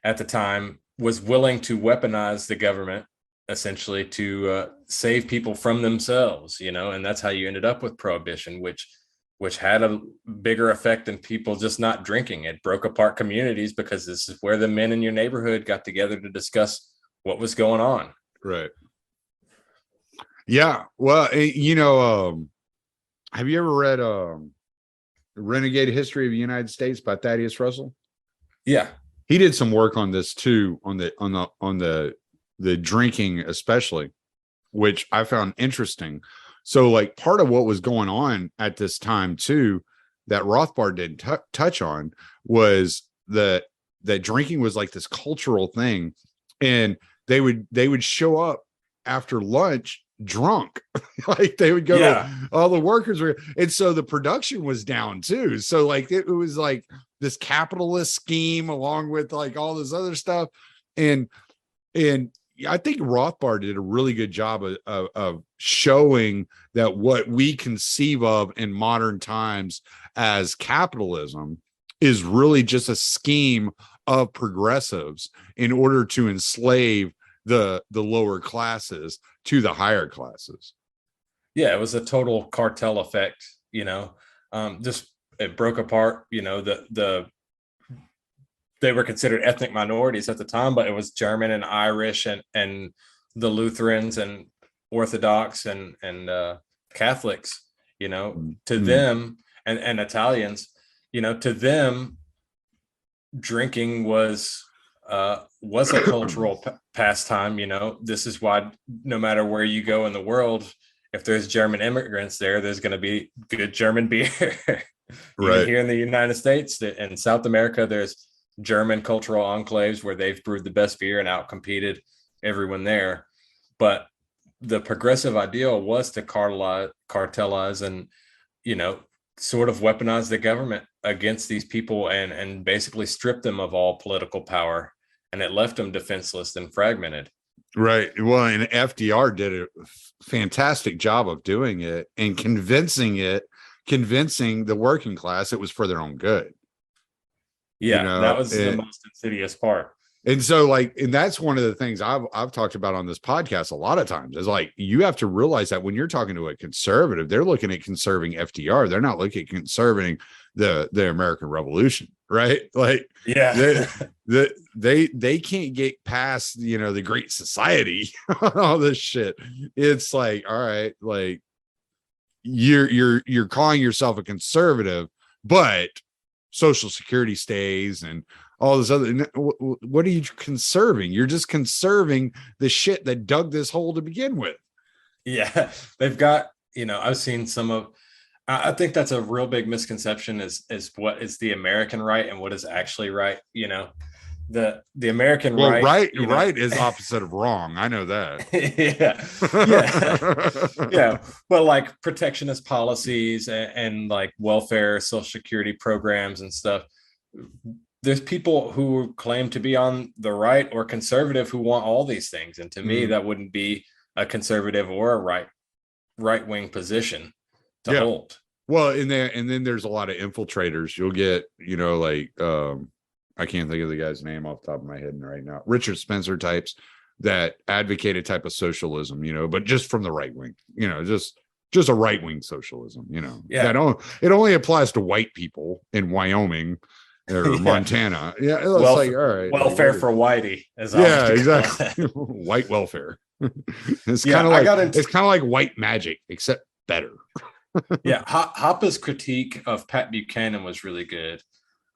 at the time was willing to weaponize the government essentially to save people from themselves, you know, and that's how you ended up with prohibition, which had a bigger effect than people just not drinking. It broke apart communities because this is where the men in your neighborhood got together to discuss what was going on. Right. Yeah. Well, you know, have you ever read Renegade History of the United States by Thaddeus Russell? Yeah. He did some work on this too, on the drinking especially, which I found interesting. So like part of what was going on at this time too, that Rothbard didn't touch on, was that drinking was like this cultural thing, and they would show up after lunch drunk. Like they would go to, all the workers were, and so the production was down too. So like it was like this capitalist scheme along with like all this other stuff. And I think Rothbard did a really good job of showing that what we conceive of in modern times as capitalism is really just a scheme of progressives in order to enslave the lower classes to the higher classes. Yeah, it was a total cartel effect, you know. Just it broke apart, you know, they were considered ethnic minorities at the time, but it was German and Irish and the Lutherans and Orthodox and Catholics, you know, to them, and Italians, you know, to them, drinking was a cultural pastime. You know, this is why no matter where you go in the world, if there's German immigrants there, there's going to be good German beer. Right. Even here in the United States, in South America, there's German cultural enclaves where they've brewed the best beer and outcompeted everyone there. But the progressive ideal was to cartelize and, you know, sort of weaponize the government against these people and basically strip them of all political power. And it left them defenseless and fragmented. Right. Well, and FDR did a fantastic job of doing it and convincing the working class it was for their own good. Yeah, you know, that was the most insidious part. And so like, and that's one of the things I've talked about on this podcast a lot of times, is like, you have to realize that when you're talking to a conservative, they're looking at conserving FDR. They're not looking at conserving the American Revolution, right? Like, yeah, they can't get past, you know, the Great Society, all this shit. It's like, all right, like you're calling yourself a conservative, but Social Security stays and all this other. What are you conserving? You're just conserving the shit that dug this hole to begin with. Yeah, they've got, you know, I've seen some of, I think that's a real big misconception is what is the American right and what is actually right. You know, the American right is opposite of wrong. I know that. yeah. But like protectionist policies and like welfare, Social Security programs and stuff. There's people who claim to be on the right or conservative who want all these things. And to me, that wouldn't be a conservative or a right-wing position to hold. Well, and then there's a lot of infiltrators. You'll get, you know, like, I can't think of the guy's name off the top of my head right now. Richard Spencer types that advocate a type of socialism, you know, but just from the right wing, you know, just a right-wing socialism, you know. Yeah. It only applies to white people in Wyoming or Montana. Yeah. It's like, all right. Welfare for whitey. Exactly. White welfare. It's kind of like white magic, except better. Yeah, Hoppe's critique of Pat Buchanan was really good.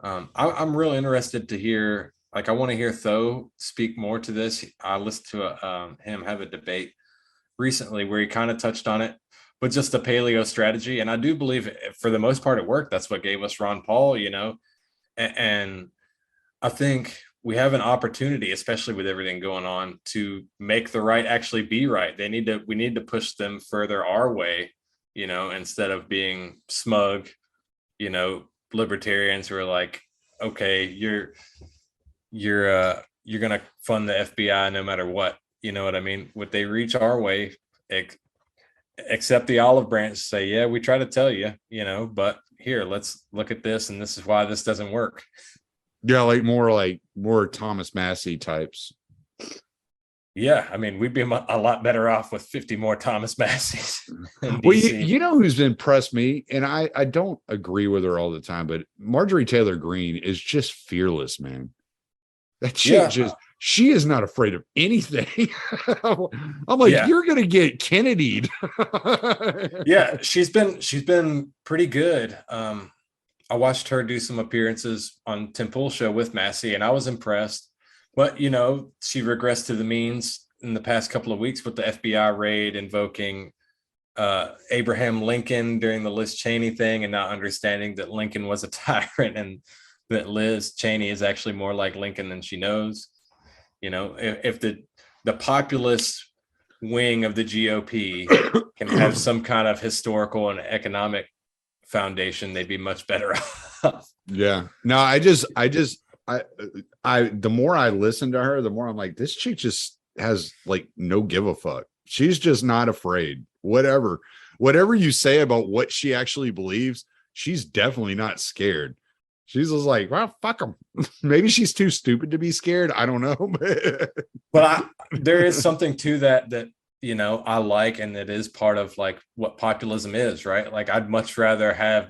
I'm real interested to hear, like, I want to hear Tho speak more to this. I listened to him have a debate recently where he kind of touched on it, but just the paleo strategy. And I do believe for the most part it worked. That's what gave us Ron Paul, and I think we have an opportunity, especially with everything going on, to make the right actually be right. We need to push them further our way, instead of being smug, libertarians who are like, okay, you're gonna fund the FBI no matter what. You know what I mean? Would they reach our way, accept the olive branch, say, yeah, we try to tell you, but here, let's look at this, and this is why this doesn't work. Yeah, like more Thomas Massey types. Yeah, I mean, we'd be a lot better off with 50 more Thomas Masseys. Well, you know who's impressed me, and I don't agree with her all the time, but Marjorie Taylor Greene is just fearless, man. That chick she is not afraid of anything. I'm like, you're gonna get Kennedy'd. Yeah, she's been pretty good. I watched her do some appearances on Tim Pool show with Massey, and I was impressed. But she regressed to the means in the past couple of weeks with the FBI raid, invoking Abraham Lincoln during the Liz Cheney thing, and not understanding that Lincoln was a tyrant and that Liz Cheney is actually more like Lincoln than she knows. If the populist wing of the GOP can have some kind of historical and economic foundation, they'd be much better off. Yeah. No, I the more I listen to her, the more I'm like, this chick just has like no give a fuck. She's just not afraid. Whatever you say about what she actually believes, she's definitely not scared. She's just like, well, fuck them. Maybe she's too stupid to be scared. I don't know. But there is something to that I like, and it is part of like what populism is, right? Like, I'd much rather have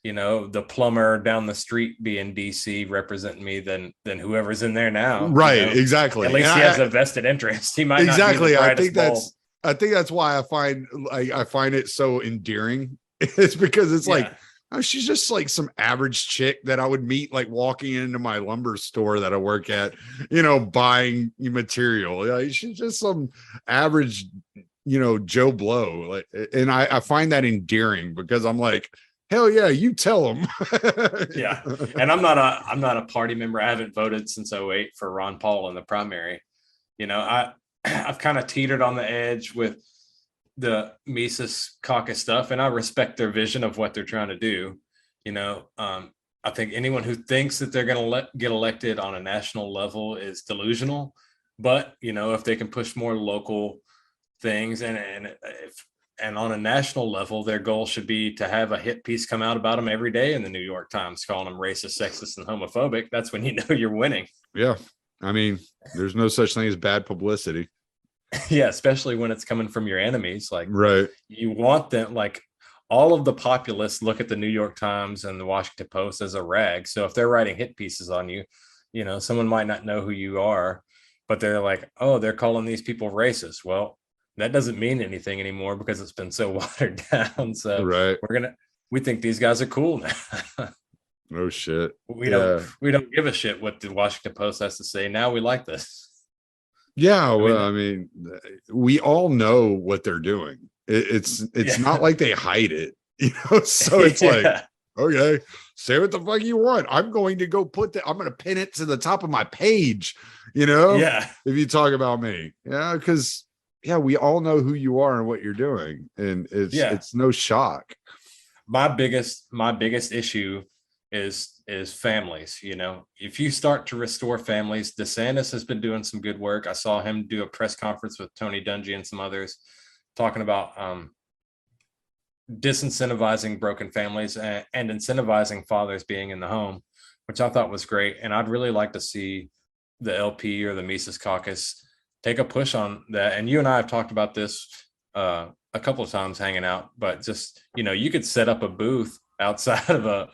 the plumber down the street be in DC representing me than whoever's in there now. Right. Exactly. At least he has a vested interest. He might exactly. Not be the I think that's why I find it so endearing. It's because it's like, oh, she's just like some average chick that I would meet like walking into my lumber store that I work at, buying material. Yeah, she's just some average, Joe Blow. Like, and I find that endearing because I'm like, hell yeah, you tell them. Yeah. And I'm not a party member. I haven't voted since 2008 for Ron Paul in the primary. I've kind of teetered on the edge with the Mises caucus stuff, and I respect their vision of what they're trying to do. I think anyone who thinks that they're going to get elected on a national level is delusional. But if they can push more local things, and on a national level, their goal should be to have a hit piece come out about them every day in the New York Times, calling them racist, sexist, and homophobic. That's when you're winning. Yeah, I mean, there's no such thing as bad publicity. Yeah, especially when it's coming from your enemies. Like, right, you want them, like, all of the populists look at the New York Times and the Washington Post as a rag. So if they're writing hit pieces on you, someone might not know who you are, but they're like, oh, they're calling these people racist. Well, that doesn't mean anything anymore because it's been so watered down. So right, we think these guys are cool now. Oh shit. We don't give a shit what the Washington Post has to say. Now we like this. Yeah, well, I mean, we all know what they're doing. It's not like they hide it, so it's like, okay, say what the fuck you want. I'm going to go I'm going to pin it to the top of my page, Yeah. If you talk about me. Yeah, because we all know who you are and what you're doing. And it's no shock. My biggest issue is families. If you start to restore families, DeSantis has been doing some good work. I saw him do a press conference with Tony Dungy and some others talking about disincentivizing broken families and incentivizing fathers being in the home, which I thought was great. And I'd really like to see the LP or the Mises caucus take a push on that. And you and I have talked about this a couple of times hanging out, but just, you could set up a booth outside of a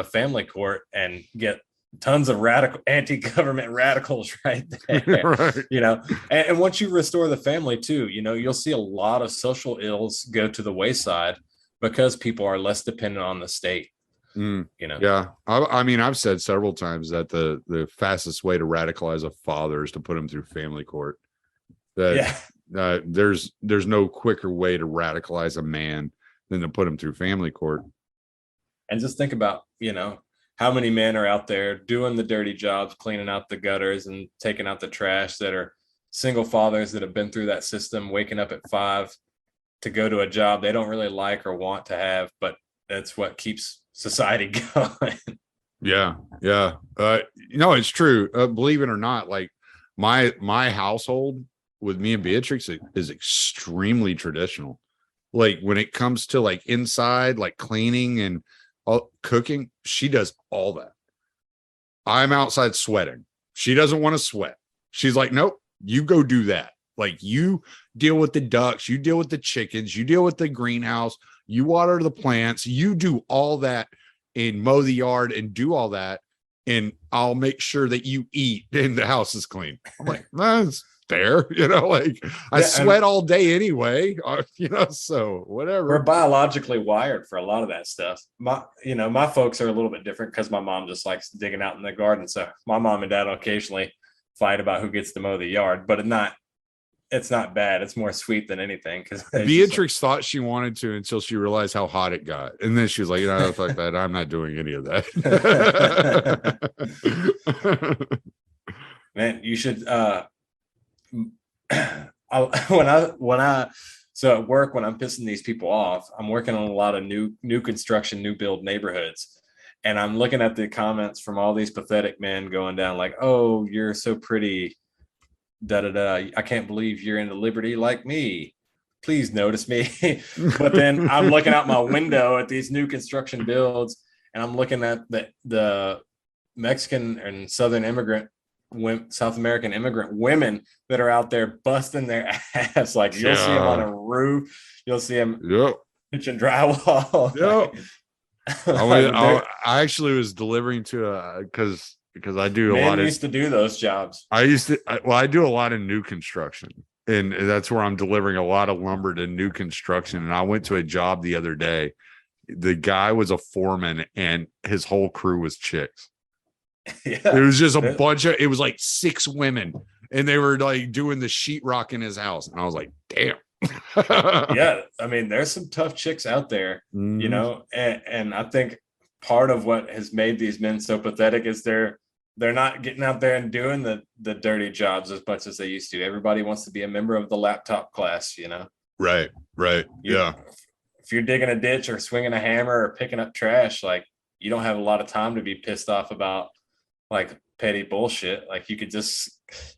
family court and get tons of anti-government radicals right there. Right. And once you restore the family too, you'll see a lot of social ills go to the wayside because people are less dependent on the state. Yeah. I mean, I've said several times that the fastest way to radicalize a father is to put him through family court. There's no quicker way to radicalize a man than to put him through family court. And just think about, how many men are out there doing the dirty jobs, cleaning out the gutters and taking out the trash, that are single fathers that have been through that system, waking up at 5 to go to a job they don't really like or want to have, but that's what keeps society going. Yeah. It's true. Believe it or not, like my household with me and Beatrix is extremely traditional. Like when it comes to like inside, like cleaning and cooking, she does all that. I'm outside sweating. She doesn't want to sweat. She's like, nope, you go do that. Like you deal with the ducks, you deal with the chickens, you deal with the greenhouse, you water the plants, you do all that and mow the yard and do all that. And I'll make sure that you eat and the house is clean. I'm like, that's fair. I sweat all day anyway, so whatever. We're biologically wired for a lot of that stuff. My folks are a little bit different because my mom just likes digging out in the garden. So my mom and dad will occasionally fight about who gets to mow the yard, but it's not bad. It's more sweet than anything. Because Beatrix thought she wanted to until she realized how hot it got. And then she was like, fuck that. I'm not doing any of that. Man, you should, so at work, when I'm pissing these people off, I'm working on a lot of new construction, new build neighborhoods. And I'm looking at the comments from all these pathetic men going down like, oh, you're so pretty. I can't believe you're into liberty like me. Please notice me. But then I'm looking out my window at these new construction builds, and I'm looking at the Mexican and South American immigrant women that are out there busting their ass. Like you'll see them on a roof, you'll see them pitching drywall. I actually was delivering to because I do a lot of used to do those jobs. I do a lot of new construction, and that's where I'm delivering a lot of lumber to new construction. And I went to a job the other day. The guy was a foreman and his whole crew was chicks. It was just it was like 6 women, and they were like doing the sheetrock in his house. And I was like, damn. Yeah. I mean, there's some tough chicks out there, and I think part of what has made these men so pathetic is they're not getting out there and doing the dirty jobs as much as they used to. Everybody wants to be a member of the laptop class, Right. Yeah. If you're digging a ditch or swinging a hammer or picking up trash, like you don't have a lot of time to be pissed off about like petty bullshit. Like you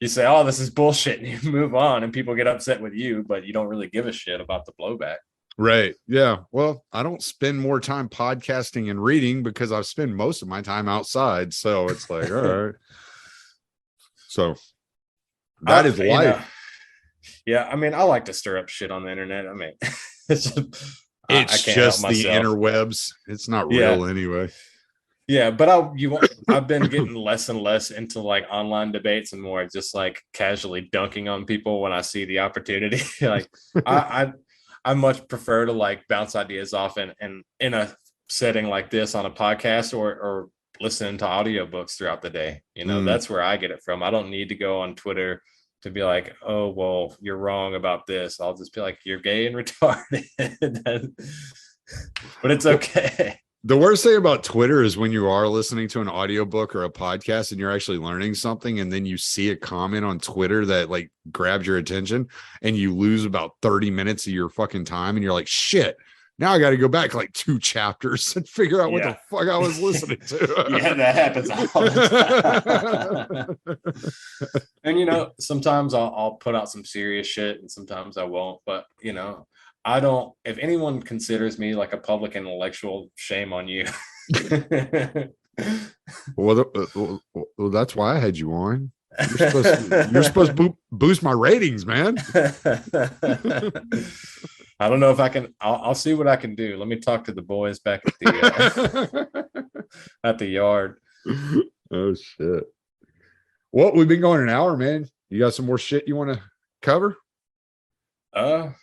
say, oh, this is bullshit, and you move on, and people get upset with you, but you don't really give a shit about the blowback. Right. Yeah. Well, I don't spend more time podcasting and reading because I spend most of my time outside. So it's like, all right. So that is life. Yeah. I mean, I like to stir up shit on the internet. I mean, it's just the interwebs. It's not real anyway. Yeah, but I've been getting less and less into like online debates and more just like casually dunking on people when I see the opportunity. Like I much prefer to like bounce ideas off and in a setting like this on a podcast or listening to audiobooks throughout the day. That's where I get it from. I don't need to go on Twitter to be like, oh, well, you're wrong about this. I'll just be like, you're gay and retarded. But it's okay. The worst thing about Twitter is when you are listening to an audiobook or a podcast and you're actually learning something, and then you see a comment on Twitter that like grabs your attention, and you lose about 30 minutes of your fucking time, and you're like, shit, now I got to go back like 2 chapters and figure out what the fuck I was listening to. Yeah, that happens all the time. And sometimes I'll put out some serious shit, and sometimes I won't. But I don't, if anyone considers me like a public intellectual, shame on you. Well, that's why I had you on. You're supposed to boost my ratings, man. I don't know if I can. I'll see what I can do. Let me talk to the boys back at the at the yard. Oh shit. Well, we've been going an hour, man. You got some more shit you want to cover? No,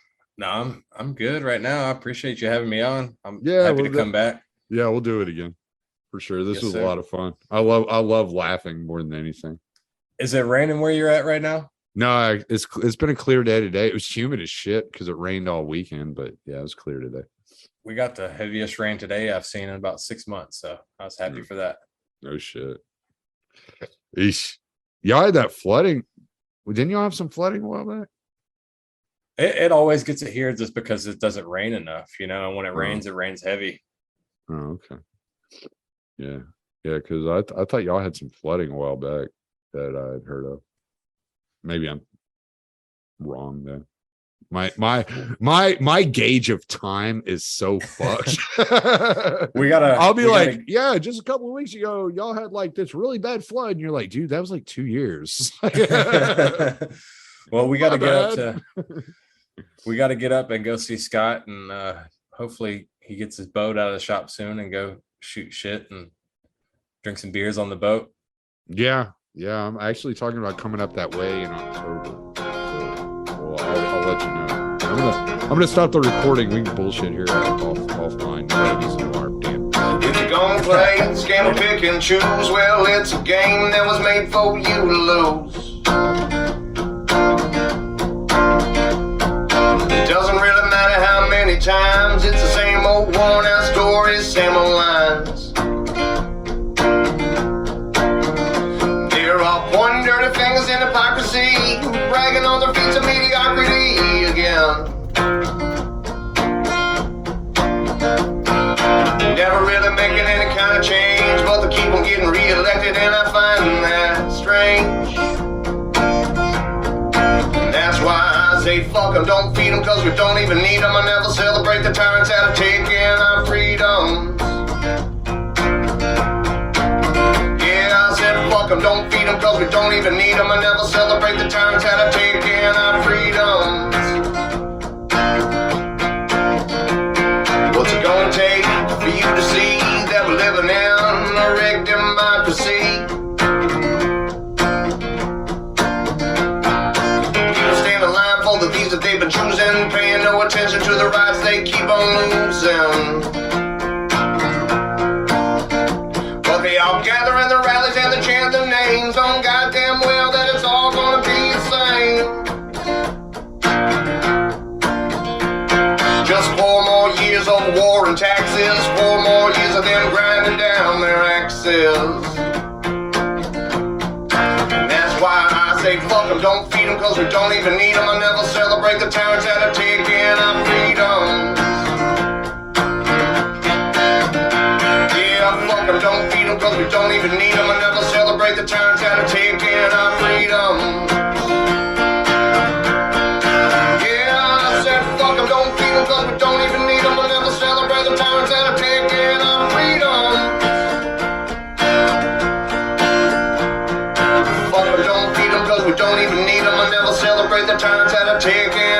I'm good right now. I appreciate you having me on. I'm Yeah, happy well, to come back. Yeah, we'll do it again for sure. This Yes, was sir. a lot of fun. I love laughing more than anything. Is it raining where you're at right now? No, it's been a clear day today. It was humid as shit because it rained all weekend, but yeah, it was clear today. We got the heaviest rain today I've seen in about 6 months, so I was happy for that. No shit. Eesh. Y'all had that flooding. Well, didn't y'all have some flooding a while back? It always gets it here just because it doesn't rain enough, and when it rains heavy. Oh, okay. Yeah, because I thought y'all had some flooding a while back that I'd heard of. Maybe I'm wrong then. My gauge of time is so fucked. I'll be like, yeah, just a couple of weeks ago, y'all had like this really bad flood, and you're like, dude, that was like 2 years. Well, we got to get up and go see Scott, and hopefully he gets his boat out of the shop soon and go shoot shit and drink some beers on the boat. Yeah, I'm actually talking about coming up that way in October. So I'll let you know. I'm gonna stop the recording. We can bullshit here offline. If you're gonna play, scam, pick and choose, well, it's a game that was made for you to lose. It doesn't really matter how many times, it's the same old worn out stories, same old lines. They're all pointing dirty fingers in hypocrisy, bragging on their feats of mediocrity again. Never really making any kind of change, but they keep on getting re-elected, and I find that strange. And that's why I say fuck them, don't feed them, cause we don't even need them. I never celebrate the tyrants out of taking our freedoms. Yeah, I said fuck them, don't feed them, cause we don't even need them. I never celebrate the tyrants out of taking our freedoms. What's it gonna take for you to see that we're living in a rigged democracy? People stand in line for the things that they've been choosing, paying no attention to the rights they keep on losing. But they all gather in the rallies and they chant their names, on goddamn well that it's all gonna be the same. Just 4 more years of war and taxes, 4 more years of them grinding down their axes. And that's why I say fuck them, don't feed them, cause we don't even need them. I never celebrate the tyrants that are taking our freedoms. Yeah, fuck them, don't feed them, cause we don't even need them. I never celebrate the tyrants that are taking our freedoms. Fuck them, don't feed them, cause we don't even need them. We'll never celebrate the tyrants that are taking our freedom. Fuck them, don't feed them, cause we don't even need them. We'll never celebrate the tyrants that are taking